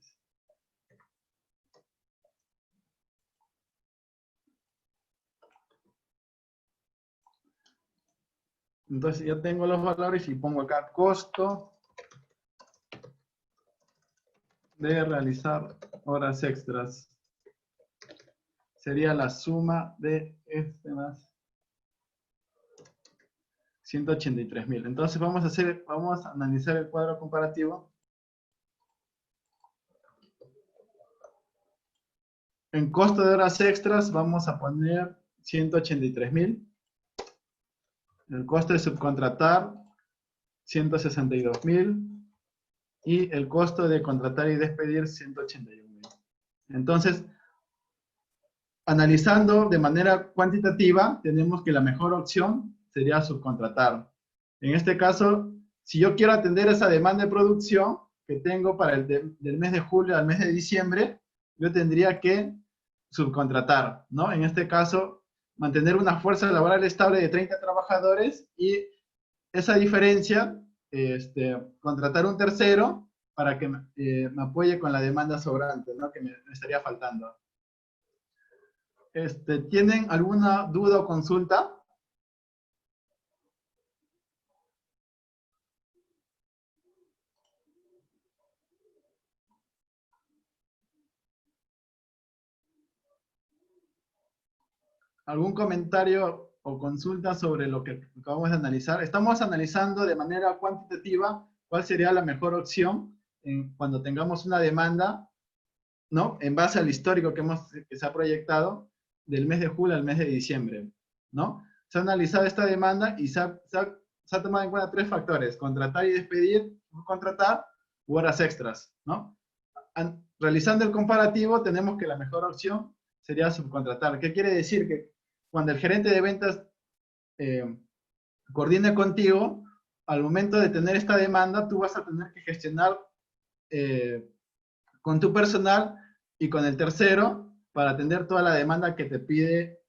Entonces ya tengo los valores y pongo acá costo de realizar horas extras. Sería la suma de este más 183.000. Entonces vamos a analizar el cuadro comparativo. En costo de horas extras vamos a poner 183.000. El costo de subcontratar 162.000. Y el costo de contratar y despedir 181.000. Entonces, analizando de manera cuantitativa, tenemos que la mejor opción sería subcontratar. En este caso, si yo quiero atender esa demanda de producción que tengo para del mes de julio al mes de diciembre, yo tendría que subcontratar, ¿no? En este caso, mantener una fuerza laboral estable de 30 trabajadores y esa diferencia, contratar un tercero para que me apoye con la demanda sobrante, ¿no? Que me estaría faltando. ¿Tienen alguna duda o consulta? ¿Algún comentario o consulta sobre lo que acabamos de analizar? Estamos analizando de manera cuantitativa cuál sería la mejor opción cuando tengamos una demanda ¿no? En base al histórico que se ha proyectado del mes de julio al mes de diciembre, ¿no? Se ha analizado esta demanda y se ha tomado en cuenta tres factores: contratar y despedir, contratar, u horas extras, ¿no? Realizando el comparativo, tenemos que la mejor opción sería subcontratar. ¿Qué quiere decir? Que cuando el gerente de ventas eh, coordine contigo, al momento de tener esta demanda, tú vas a tener que gestionar eh, con tu personal y con el tercero para atender toda la demanda que te pide,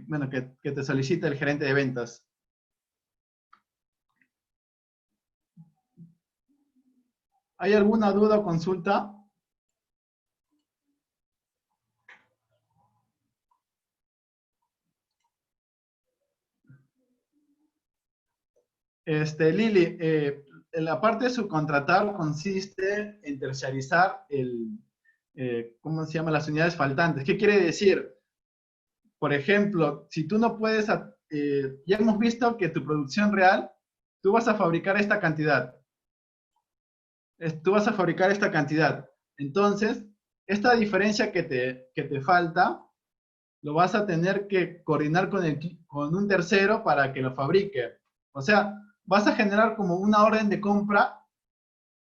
bueno, que te solicita el gerente de ventas. ¿Hay alguna duda o consulta? Lili, la parte de subcontratar consiste en terciarizar ¿cómo se llama? Las unidades faltantes. ¿Qué quiere decir? Por ejemplo, si tú no puedes, ya hemos visto que tu producción real, tú vas a fabricar esta cantidad. Tú vas a fabricar esta cantidad. Entonces, esta diferencia que te falta, lo vas a tener que coordinar con un tercero para que lo fabrique. O sea, vas a generar como una orden de compra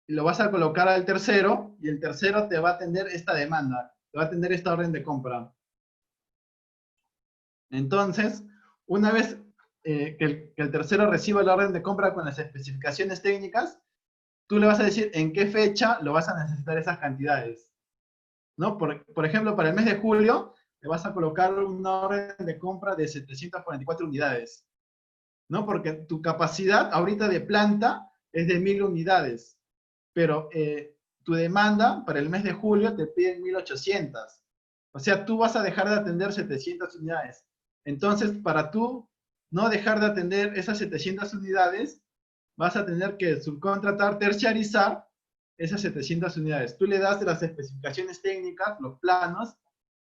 y lo vas a colocar al tercero y el tercero te va a atender esta demanda, te va a atender esta orden de compra. Entonces, una vez que el tercero reciba la orden de compra con las especificaciones técnicas, tú le vas a decir en qué fecha lo vas a necesitar esas cantidades, ¿no? Por ejemplo, para el mes de julio, le vas a colocar una orden de compra de 744 unidades, ¿no? Porque tu capacidad ahorita de planta es de 1000 unidades, pero tu demanda para el mes de julio te piden 1800. O sea, tú vas a dejar de atender 700 unidades. Entonces, para tú no dejar de atender esas 700 unidades, vas a tener que subcontratar, terciarizar esas 700 unidades. Tú le das las especificaciones técnicas, los planos,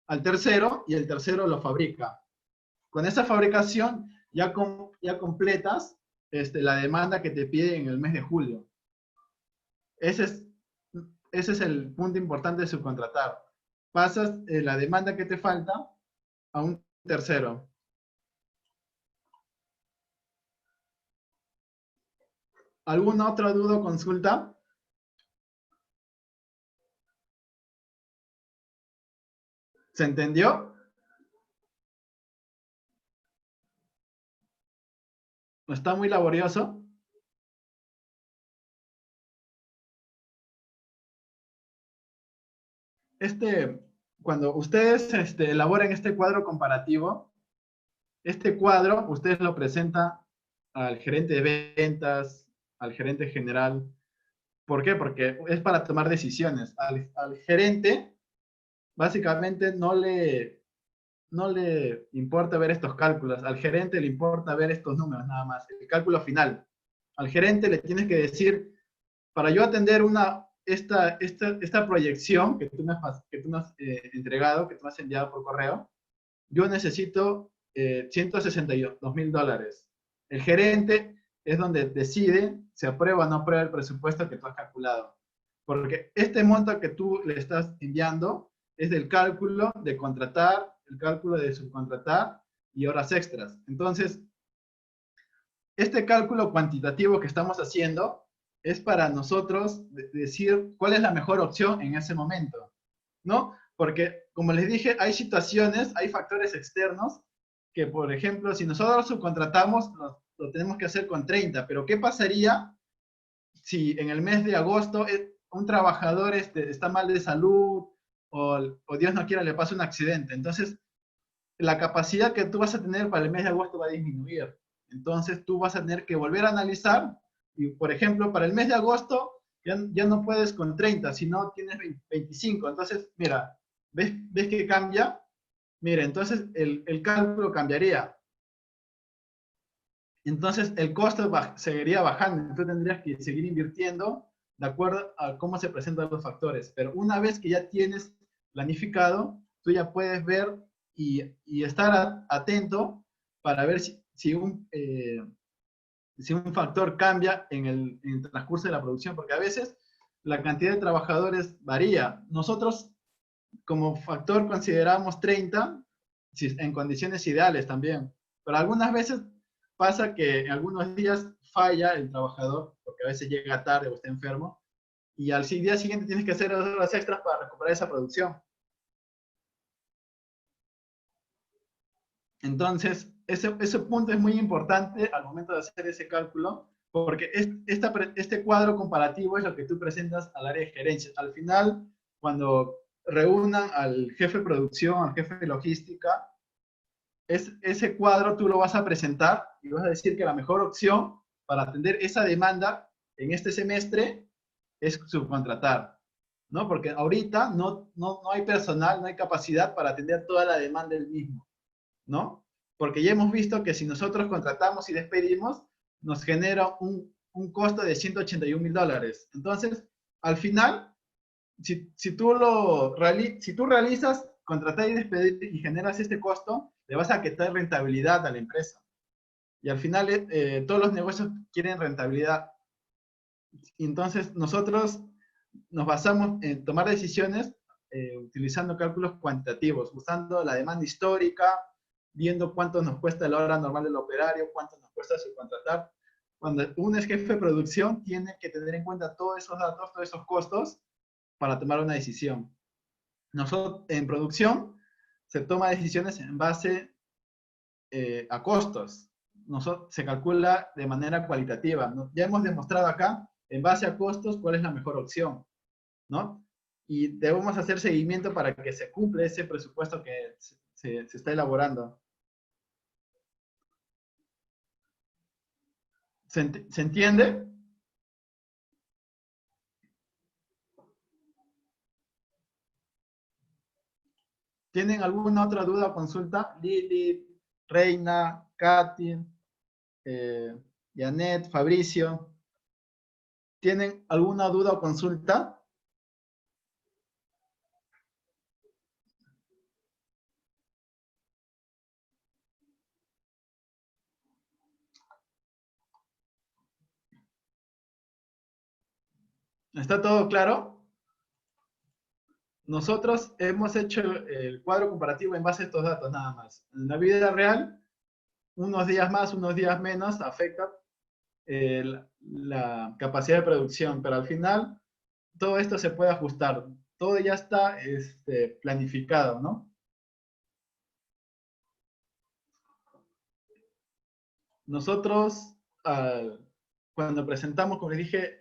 al tercero y el tercero lo fabrica. Con esa fabricación ya completas la demanda que te pide en el mes de julio. Ese es, ese es el punto importante de subcontratar. Pasas la demanda que te falta a un tercero. ¿Alguna otra duda o consulta? ¿Se entendió? ¿No está muy laborioso? Cuando ustedes elaboren este cuadro comparativo, este cuadro ustedes lo presentan al gerente de ventas, al gerente general. ¿Por qué? Porque es para tomar decisiones. Al gerente, básicamente, no le importa ver estos cálculos. Al gerente le importa ver estos números nada más, el cálculo final. Al gerente le tienes que decir, para yo atender esta proyección que tú me has entregado, que tú me has enviado por correo, yo necesito $162,000. El gerente es donde decide si aprueba o no aprueba el presupuesto que tú has calculado. Porque este monto que tú le estás enviando es del cálculo de contratar, el cálculo de subcontratar y horas extras. Entonces, este cálculo cuantitativo que estamos haciendo es para nosotros decir cuál es la mejor opción en ese momento, ¿no? Porque, como les dije, hay situaciones, hay factores externos que, por ejemplo, si nosotros subcontratamos, lo tenemos que hacer con 30, pero ¿qué pasaría si en el mes de agosto un trabajador está mal de salud o Dios no quiera le pasa un accidente? Entonces, la capacidad que tú vas a tener para el mes de agosto va a disminuir. Entonces, tú vas a tener que volver a analizar y, por ejemplo, para el mes de agosto ya no puedes con 30, sino tienes 25. Entonces, mira, ¿ves que cambia? Mira, entonces el cálculo cambiaría. Entonces, el costo seguiría bajando. Tú tendrías que seguir invirtiendo de acuerdo a cómo se presentan los factores. Pero una vez que ya tienes planificado, tú ya puedes ver y estar atento para ver si un factor cambia en el transcurso de la producción, porque a veces la cantidad de trabajadores varía. Nosotros como factor consideramos 30 en condiciones ideales también, pero algunas veces pasa que en algunos días falla el trabajador, porque a veces llega tarde o está enfermo, y al día siguiente tienes que hacer horas extras para recuperar esa producción. Entonces, ese punto es muy importante al momento de hacer ese cálculo, porque este cuadro comparativo es lo que tú presentas al área de gerencia. Al final, cuando reúnan al jefe de producción, al jefe de logística, ese cuadro tú lo vas a presentar y vas a decir que la mejor opción para atender esa demanda en este semestre es subcontratar, ¿no? Porque ahorita no hay personal, no hay capacidad para atender toda la demanda del mismo, ¿no? Porque ya hemos visto que si nosotros contratamos y despedimos, nos genera un costo de $181,000. Entonces, al final, si tú realizas contratar y despedir y generas este costo, le vas a quitar rentabilidad a la empresa. Y al final, todos los negocios quieren rentabilidad. Entonces, nosotros nos basamos en tomar decisiones utilizando cálculos cuantitativos, usando la demanda histórica, viendo cuánto nos cuesta la hora normal del operario, cuánto nos cuesta subcontratar. Cuando uno es jefe de producción, tiene que tener en cuenta todos esos datos, todos esos costos, para tomar una decisión. Nosotros, en producción, se toma decisiones en base a costos. Se calcula de manera cualitativa, ¿no? Ya hemos demostrado acá, en base a costos, cuál es la mejor opción, ¿no? Y debemos hacer seguimiento para que se cumpla ese presupuesto que se está elaborando. ¿Se entiende? ¿Tienen alguna otra duda o consulta? Lili, Reina, Katy, Janet, Fabricio. ¿Tienen alguna duda o consulta? ¿Está todo claro? Nosotros hemos hecho el cuadro comparativo en base a estos datos nada más. En la vida real, unos días más, unos días menos afecta la capacidad de producción, pero al final todo esto se puede ajustar. Todo ya está planificado, ¿no? Nosotros, cuando presentamos, como les dije,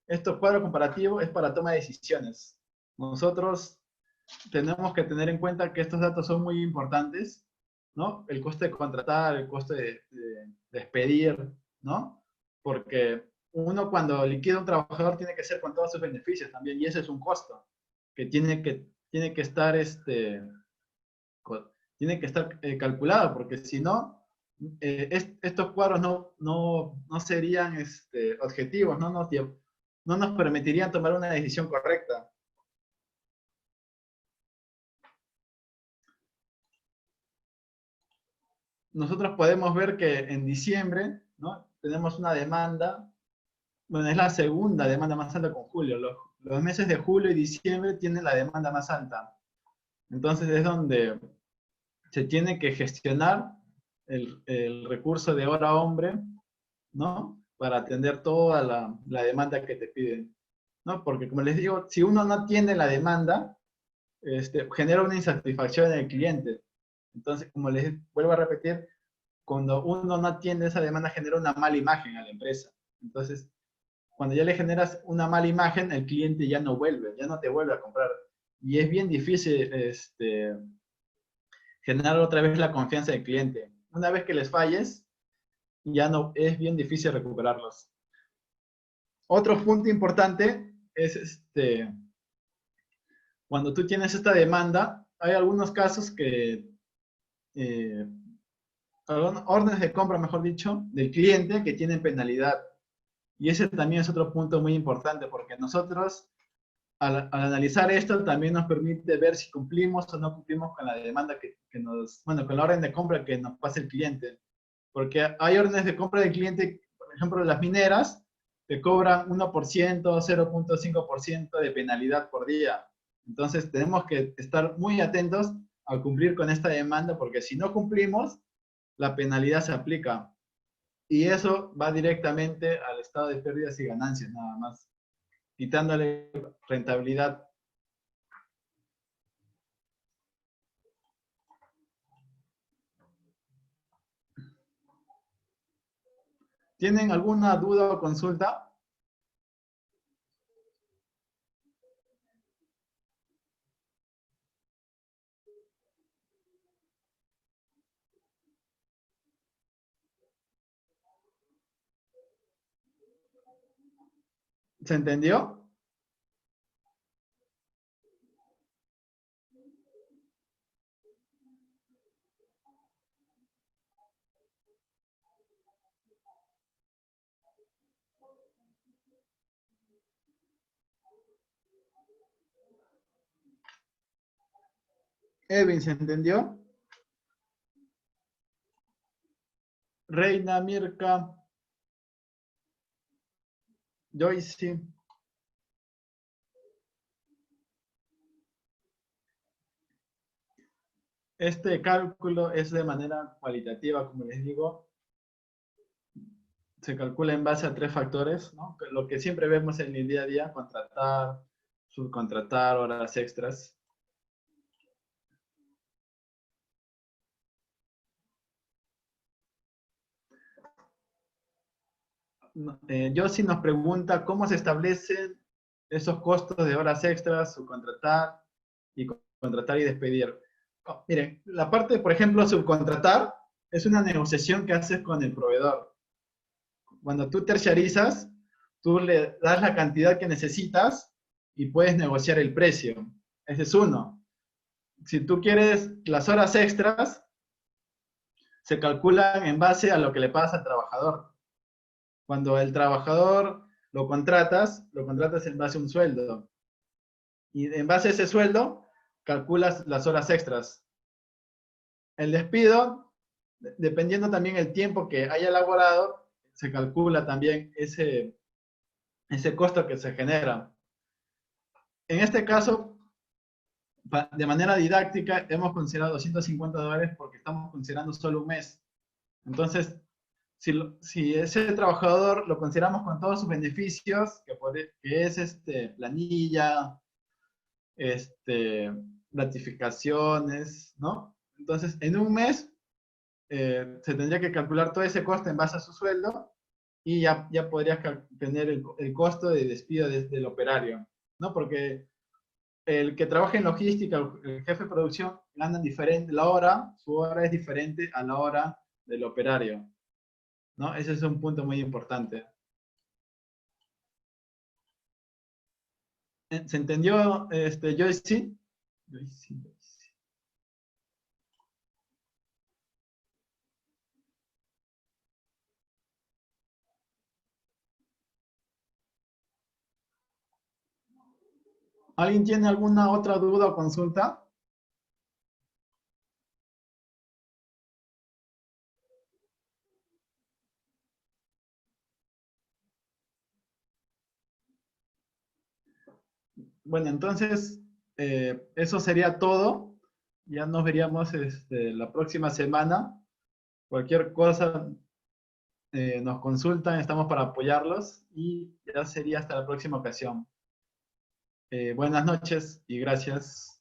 estos cuadros comparativos es para toma de decisiones. Nosotros tenemos que tener en cuenta que estos datos son muy importantes, ¿no? El coste de contratar, el coste de despedir, ¿no? Porque uno cuando liquida a un trabajador tiene que ser con todos sus beneficios también, y ese es un costo que tiene que estar, tiene que estar calculado, porque si no, estos cuadros no serían objetivos, no nos permitirían tomar una decisión correcta. Nosotros podemos ver que en diciembre, ¿no? Tenemos una demanda, bueno, es la segunda demanda más alta con julio. Los meses de julio y diciembre tienen la demanda más alta. Entonces es donde se tiene que gestionar el recurso de hora hombre, ¿no? Para atender toda la demanda que te piden, ¿no? Porque como les digo, si uno no atiende la demanda, genera una insatisfacción en el cliente. Entonces, como les vuelvo a repetir, cuando uno no atiende esa demanda genera una mala imagen a la empresa. Entonces, cuando ya le generas una mala imagen, el cliente ya no vuelve, ya no te vuelve a comprar. Y es bien difícil generar otra vez la confianza del cliente. Una vez que les falles, ya no es bien difícil recuperarlos. Otro punto importante es cuando tú tienes esta demanda, hay algunos casos que órdenes de compra, mejor dicho, del cliente que tienen penalidad. Y ese también es otro punto muy importante, porque nosotros, al analizar esto, también nos permite ver si cumplimos o no cumplimos con la demanda bueno, con la orden de compra que nos pasa el cliente. Porque hay órdenes de compra del cliente, por ejemplo, las mineras, te cobran 1%, 0,5% de penalidad por día. Entonces tenemos que estar muy atentos a cumplir con esta demanda, porque si no cumplimos, la penalidad se aplica. Y eso va directamente al estado de pérdidas y ganancias, nada más, quitándole rentabilidad. ¿Tienen alguna duda o consulta? ¿Se entendió? Edwin, ¿se entendió? Reina, Mirka, Joyce. Este cálculo es de manera cualitativa, como les digo. Se calcula en base a 3 factores, ¿no? Lo que siempre vemos en el día a día: contratar, subcontratar, horas extras. Yossi nos pregunta cómo se establecen esos costos de horas extras, subcontratar y contratar y despedir. Oh, miren, la parte, por ejemplo, subcontratar es una negociación que haces con el proveedor. Cuando tú terciarizas, tú le das la cantidad que necesitas y puedes negociar el precio. Ese es uno. Si tú quieres las horas extras, se calculan en base a lo que le pagas al trabajador. Cuando el trabajador lo contratas en base a un sueldo. Y en base a ese sueldo, calculas las horas extras. El despido, dependiendo también el tiempo que haya elaborado, se calcula también ese costo que se genera. En este caso, de manera didáctica, hemos considerado $250 porque estamos considerando solo un mes. Entonces, si ese trabajador lo consideramos con todos sus beneficios, que es planilla, gratificaciones, ¿no? Entonces, en un mes se tendría que calcular todo ese costo en base a su sueldo y ya podrías tener el costo de despido del operario, ¿no? Porque el que trabaja en logística, el jefe de producción, gana diferente su hora es diferente a la hora del operario, ¿no? Ese es un punto muy importante. ¿Se entendió, Joyce? Joyce. ¿Alguien tiene alguna otra duda o consulta? Bueno, entonces, eso sería todo. Ya nos veríamos la próxima semana. Cualquier cosa nos consultan, estamos para apoyarlos y ya sería hasta la próxima ocasión. Buenas noches y gracias.